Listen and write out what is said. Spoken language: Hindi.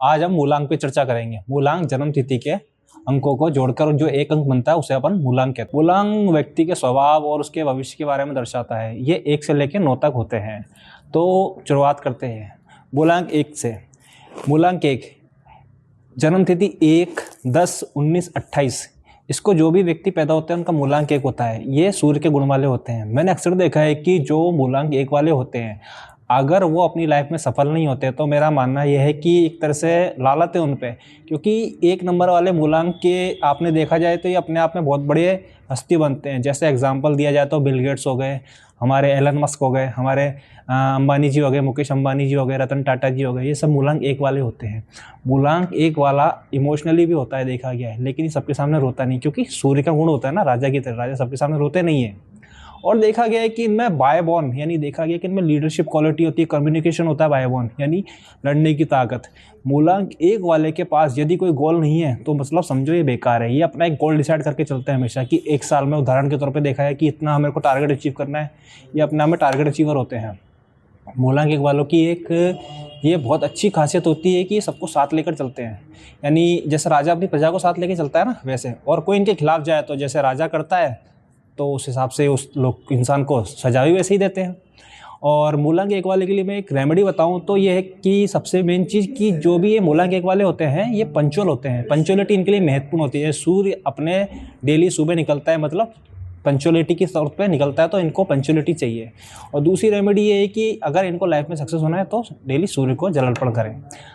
आज हम मूलांक पे चर्चा करेंगे। मूलांक जन्म तिथि के अंकों को जोड़कर जो एक अंक बनता है उसे अपन मूलांक कहते हैं। मूलांक व्यक्ति के स्वभाव और उसके भविष्य के बारे में दर्शाता है। ये 1 से लेकर 9 तक होते हैं। तो शुरुआत करते हैं मूलांक 1 से। मूलांक 1 जन्म तिथि 1, 10, 19, 28। इसको जो भी व्यक्ति पैदा होते हैं उनका मूलांक 1 होता है। ये सूर्य के गुण वाले होते हैं। मैंने अक्सर देखा है कि जो मूलांक 1 वाले होते हैं, अगर वो अपनी लाइफ में सफल नहीं होते तो मेरा मानना यह है कि एक तरह से लालत है उन पे, क्योंकि 1 नंबर वाले मूलांक के आपने देखा जाए तो ये अपने आप में बहुत बड़े हस्ती बनते हैं। जैसे एग्जांपल दिया जाए तो बिल गेट्स हो गए, हमारे एलन मस्क हो गए, हमारे अंबानी जी हो गए, मुकेश अंबानी जी हो गए, रतन टाटा जी हो गए। ये सब मूलांक 1 वाले होते हैं। मूलांक 1 वाला इमोशनली भी होता है, देखा गया है, लेकिन ये सबके सामने रोता नहीं, क्योंकि सूर्य का गुण होता है ना राजा की तरह। राजा सबके सामने रोते नहीं है। और देखा गया है कि इनमें बाय बॉर्न यानी देखा गया कि इनमें लीडरशिप क्वालिटी होती है, कम्युनिकेशन होता है बाय बॉर्न यानी लड़ने की ताकत। मूलांक 1 वाले के पास यदि कोई गोल नहीं है तो मतलब समझो ये बेकार है। ये अपना एक गोल डिसाइड करके चलते हैं हमेशा कि 1 साल में, उदाहरण के तौर पे देखा है कि इतना मेरे को टारगेट अचीव करना है। ये अपने आप में टारगेट अचीवर होते हैं। मूलांक 1 वालों की एक ये बहुत अच्छी खासियत होती है कि ये सबको साथ लेकर चलते हैं। यानी जैसे राजा अपनी प्रजा को साथ लेकर चलता है ना, वैसे। और कोई इनके खिलाफ जाए तो जैसे राजा करता है तो उस हिसाब से उस लोग इंसान को सजा भी वैसे ही देते हैं। और मूलांक 1 वाले के लिए मैं एक रेमेडी बताऊं तो ये है कि सबसे मेन चीज़ कि जो भी ये मूलांक 1 वाले होते हैं ये पंचुअल होते हैं। पंचुअलिटी इनके लिए महत्वपूर्ण होती है। सूर्य अपने डेली सुबह निकलता है, मतलब पंचुअलिटी के तौर पे निकलता है, तो इनको पंचुअलिटी चाहिए। और दूसरी रेमेडी ये है कि अगर इनको लाइफ में सक्सेस होना है तो डेली सूर्य को जल अर्पण करें।